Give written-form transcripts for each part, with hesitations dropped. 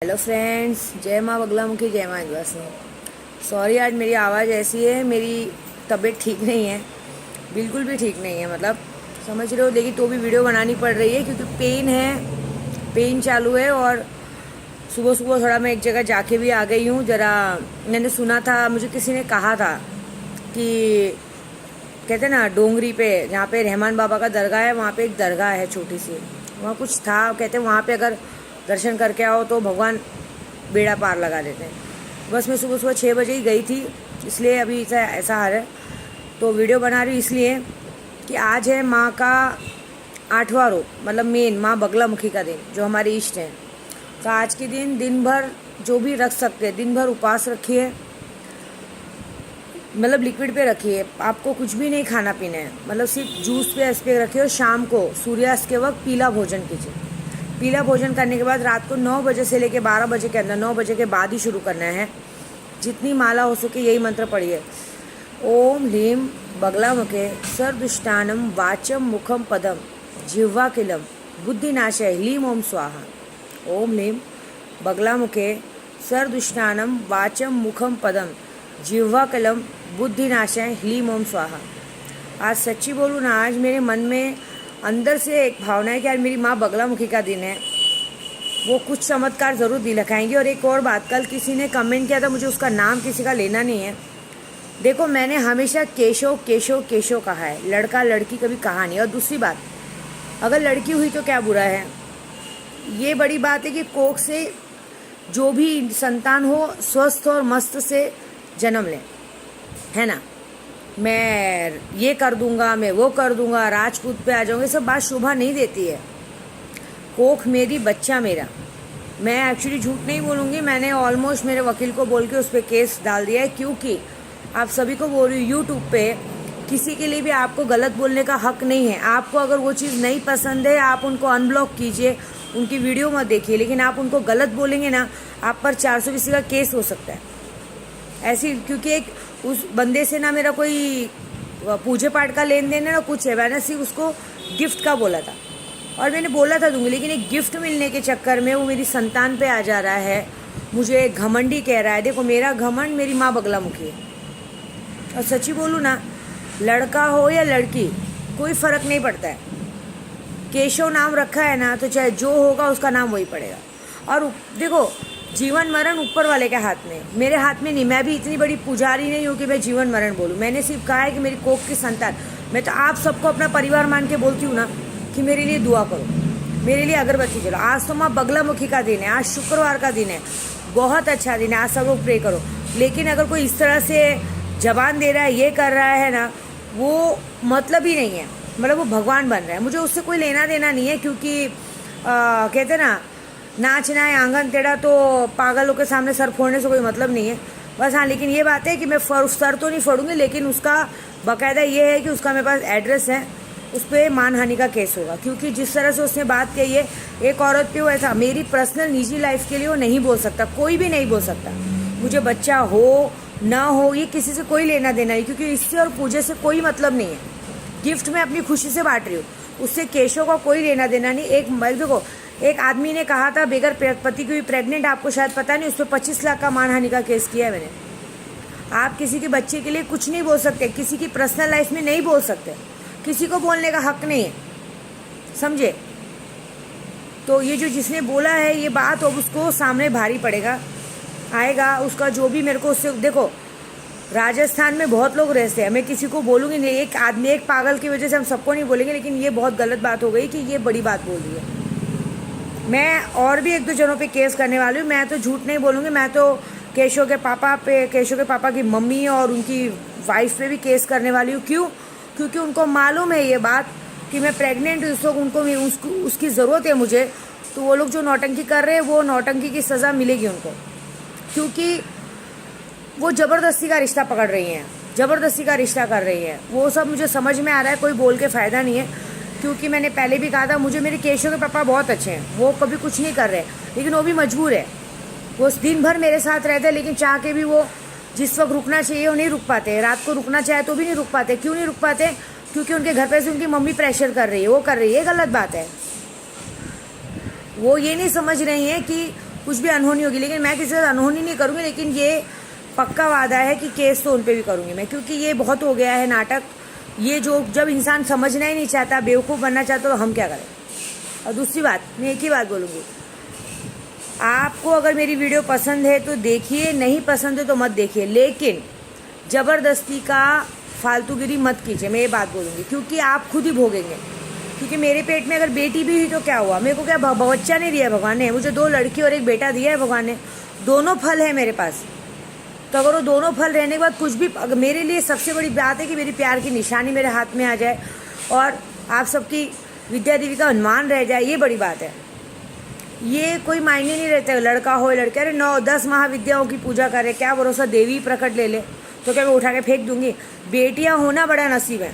Hello friends, जय माँ बगलामुखी, जय माँ आदिवासी। सॉरी, आज मेरी आवाज़ ऐसी है, मेरी तबीयत ठीक नहीं है, बिल्कुल भी ठीक नहीं है। मतलब समझ रहे हो, लेकिन तो भी वीडियो बनानी पड़ रही है क्योंकि पेन चालू है। और सुबह सुबह थोड़ा मैं एक जगह जाके भी आ गई हूँ। ज़रा मैंने सुना था, मुझे किसी ने कहा था कि कहते ना डोंगरी पे जहाँ पे रहमान बाबा का दरगाह है, वहाँ पे एक दरगाह है छोटी सी, वहाँ कुछ था, कहते वहाँ पे अगर दर्शन करके आओ तो भगवान बेड़ा पार लगा देते हैं। बस मैं सुबह सुबह 6 बजे ही गई थी, इसलिए अभी ऐसा हाल है। तो वीडियो बना रही हूँ इसलिए कि आज है माँ का 8वां रूप, मतलब मेन माँ बगलामुखी का दिन, जो हमारे इष्ट हैं। तो आज के दिन भर जो भी रख सकते हैं, दिन भर उपवास रखिए, मतलब लिक्विड पे रखिए, आपको कुछ भी नहीं खाना पीना है, मतलब सिर्फ जूस पे पे रखिए। और शाम को सूर्यास्त के वक्त पीला भोजन कीजिए। पीला भोजन करने के बाद रात को 9 बजे से लेकर 12 बजे के अंदर, 9 बजे के बाद ही शुरू करना है। जितनी माला हो सके यही मंत्र पढ़िए। ओम ह्लीम बगलामुखे सर्वदुष्टानम वाचम मुखम पदम जिह्वा किलम बुद्धिनाशय ह्लीम ओम स्वाहा। ओम ह्लीम बगलामुखे सर्वदुष्टानम वाचम मुखम पदम जिह्वा कलम बुद्धिनाशय ह्लीम ओम स्वाहा। आज सच्ची बोलूँ ना, आज मेरे मन में अंदर से एक भावना है कि आज मेरी माँ बगलामुखी का दिन है, वो कुछ चमत्कार ज़रूर दिखाएंगी। और एक और बात, कल किसी ने कमेंट किया था, मुझे उसका नाम किसी का लेना नहीं है। देखो, मैंने हमेशा केशव केशव केशव कहा है, लड़का लड़की कभी कहा नहीं। और दूसरी बात, अगर लड़की हुई तो क्या बुरा है? ये बड़ी बात है कि कोख से जो भी संतान हो स्वस्थ और मस्त से जन्म लें, है ना। मैं ये कर दूंगा, मैं वो कर दूंगा, राजपूत पे आ जाऊंगे, सब बात शोभा नहीं देती है। कोख मेरी, बच्चा मेरा। मैं एक्चुअली झूठ नहीं बोलूँगी, मैंने ऑलमोस्ट मेरे वकील को बोल के उस पर केस डाल दिया है, क्योंकि आप सभी को बोल रही हूँ, यूट्यूब पे किसी के लिए भी आपको गलत बोलने का हक नहीं है। आपको अगर वो चीज़ नहीं पसंद है, आप उनको अनब्लॉक कीजिए, उनकी वीडियो मत देखिए, लेकिन आप उनको गलत बोलेंगे ना, आप पर 420 का केस हो सकता है ऐसी। क्योंकि एक उस बंदे से ना मेरा कोई पूजे पाठ का लेन देन है ना कुछ है, मैंने सिर्फ उसको गिफ्ट का बोला था, और मैंने बोला था दूंगी, लेकिन एक गिफ्ट मिलने के चक्कर में वो मेरी संतान पे आ जा रहा है, मुझे घमंडी कह रहा है। देखो, मेरा घमंड मेरी माँ बगलामुखी है। और सच्ची बोलूँ ना, लड़का हो या लड़की, कोई फ़र्क नहीं पड़ता है। केशव नाम रखा है ना, तो चाहे जो होगा उसका नाम वही पड़ेगा। और देखो, जीवन मरण ऊपर वाले के हाथ में, मेरे हाथ में नहीं। मैं भी इतनी बड़ी पुजारी नहीं हूँ कि मैं जीवन मरण बोलूँ। मैंने सिर्फ कहा है कि मेरी कोख की संतान, मैं तो आप सबको अपना परिवार मान के बोलती हूँ ना कि मेरे लिए दुआ करो, मेरे लिए अगरबत्ती जलाओ। आज तो माँ बगलामुखी का दिन है, आज शुक्रवार का दिन है, बहुत अच्छा दिन है, आज सब लोग प्रे करो। लेकिन अगर कोई इस तरह से जबान दे रहा है, ये कर रहा है ना, वो मतलब ही नहीं है, मतलब वो भगवान बन रहा है। मुझे उससे कोई लेना देना नहीं है, क्योंकि कहते ना, नाचना है आंगन टेढ़ा, तो पागलों के सामने सर फोड़ने से कोई मतलब नहीं है। बस हाँ, लेकिन ये बात है कि मैं सर तो नहीं फोड़ूंगी, लेकिन उसका बाकायदा ये है कि उसका मेरे पास एड्रेस है, उस पर मानहानि का केस होगा। क्योंकि जिस तरह से उसने बात कही है एक औरत पे, वो ऐसा मेरी पर्सनल निजी लाइफ के लिए वो नहीं बोल सकता, कोई भी नहीं बोल सकता। मुझे बच्चा हो ना हो, ये किसी से कोई लेना देना नहीं, क्योंकि इससे और पूजे से कोई मतलब नहीं है। गिफ्ट मैं अपनी खुशी से बांट रही हूँ, उससे केशव का कोई लेना देना नहीं। देखो, एक आदमी ने कहा था बेगर पति की हुई प्रेग्नेंट, आपको शायद पता नहीं, उस पर 25 लाख का मानहानि का केस किया है मैंने। आप किसी के बच्चे के लिए कुछ नहीं बोल सकते, किसी की पर्सनल लाइफ में नहीं बोल सकते, किसी को बोलने का हक नहीं है, समझे। तो ये जो जिसने बोला है ये बात, अब उसको सामने भारी पड़ेगा, आएगा उसका जो भी। मेरे को उससे, देखो, राजस्थान में बहुत लोग रहते हैं, मैं किसी को बोलूँगी नहीं, एक आदमी, एक पागल की वजह से हम सबको नहीं बोलेंगे, लेकिन ये बहुत गलत बात हो गई कि ये बड़ी बात बोल दी है। मैं और भी 1-2 जनों पे केस करने वाली हूँ, मैं तो झूठ नहीं बोलूँगी। मैं तो केशव के पापा की मम्मी और उनकी वाइफ पे भी केस करने वाली हूँ। क्यों? क्योंकि उनको मालूम है ये बात कि मैं प्रेग्नेंट हूँ, इस वक्त उनको उसकी ज़रूरत है मुझे। तो वो लोग जो नौटंकी कर रहे हैं, वो नौटंकी की सज़ा मिलेगी उनको, क्योंकि वो ज़बरदस्ती का रिश्ता पकड़ रही हैं, ज़बरदस्ती का रिश्ता कर रही हैं। वो सब मुझे समझ में आ रहा है, कोई बोल के फ़ायदा नहीं है, क्योंकि मैंने पहले भी कहा था, मुझे मेरे केशव के पापा बहुत अच्छे हैं, वो कभी कुछ नहीं कर रहे, लेकिन वो भी मजबूर है। वो दिन भर मेरे साथ रहते हैं, लेकिन चाह के भी वो जिस वक्त रुकना चाहिए वो नहीं रुक पाते, रात को रुकना चाहे तो भी नहीं रुक पाते। क्यों नहीं रुक पाते? क्योंकि उनके घर पे से उनकी मम्मी प्रेशर कर रही है, वो कर रही है, गलत बात है। वो ये नहीं समझ रही हैं कि कुछ भी अनहोनी होगी, लेकिन मैं किसी से अनहोनी नहीं करूँगी। लेकिन ये पक्का वादा है कि केस तो उन पर भी करूँगी मैं, क्योंकि ये बहुत हो गया है नाटक। ये जो जब इंसान समझना ही नहीं चाहता, बेवकूफ़ बनना चाहता, तो हम क्या करें। और दूसरी बात, मैं एक ही बात बोलूँगी, आपको अगर मेरी वीडियो पसंद है तो देखिए, नहीं पसंद है तो मत देखिए, लेकिन ज़बरदस्ती का फालतूगिरी मत कीजिए। मैं ये बात बोलूँगी, क्योंकि आप खुद ही भोगेंगे। क्योंकि मेरे पेट में अगर बेटी भी हुई तो क्या हुआ, मेरे को क्या बच्चा नहीं दिया है भगवान ने, मुझे 2 लड़की और 1 बेटा दिया है भगवान ने, दोनों फल है मेरे पास। तो अगर वो दोनों फल रहने के बाद कुछ भी, अगर मेरे लिए सबसे बड़ी बात है कि मेरी प्यार की निशानी मेरे हाथ में आ जाए और आप सबकी विद्या देवी का अनुमान रह जाए, ये बड़ी बात है। ये कोई मायने नहीं रहता, लड़का हो लड़के, अरे 9-10 महाविद्याओं की पूजा करे, क्या भरोसा देवी प्रकट ले ले तो क्या मैं उठा के फेंक दूंगी। बेटियां होना बड़ा नसीब है,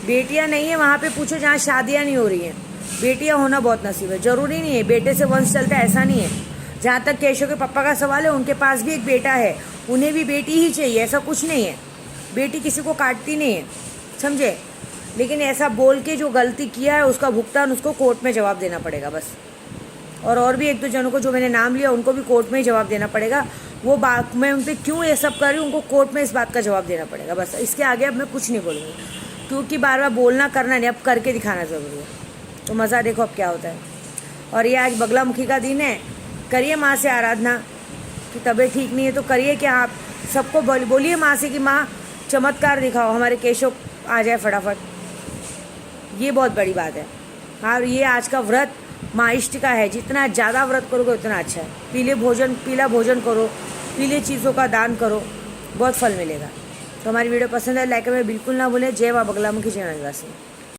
बेटियां नहीं है वहाँ पे पूछो जहाँ शादियाँ नहीं हो रही हैं, बेटियां होना बहुत नसीब है। जरूरी नहीं है बेटे से वंश चलता है, ऐसा नहीं है। जहाँ तक केशव के पापा का सवाल है, उनके पास भी एक बेटा है, उन्हें भी बेटी ही चाहिए, ऐसा कुछ नहीं है। बेटी किसी को काटती नहीं है, समझे। लेकिन ऐसा बोल के जो गलती किया है उसका भुगतान उसको कोर्ट में जवाब देना पड़ेगा बस। और भी 1-2 जनों को जो मैंने नाम लिया उनको भी कोर्ट में ही जवाब देना पड़ेगा। वो बात मैं उन पर क्यों ये सब कर रही हूँ, उनको कोर्ट में इस बात का जवाब देना पड़ेगा बस। इसके आगे अब मैं कुछ नहीं बोलूँगी, क्योंकि बार बार बोलना करना नहीं, अब करके दिखाना ज़रूरी है। तो मज़ा देखो अब क्या होता है। और ये आज बगलामुखी का दिन है, करिए माँ से आराधना कि तबीयत ठीक नहीं है तो करिए कि आप सबको बोलिए माँ से कि माँ चमत्कार दिखाओ, हमारे केशव आ जाए फटाफट। ये बहुत बड़ी बात है। और ये आज का व्रत माँ इष्ट का है, जितना ज़्यादा व्रत करोगे उतना अच्छा है। पीला भोजन करो, पीले चीज़ों का दान करो, बहुत फल मिलेगा। तो हमारी वीडियो पसंद है लाइक करना बिल्कुल ना भूलें। जय माँ बगलामुखी, जय निवासी।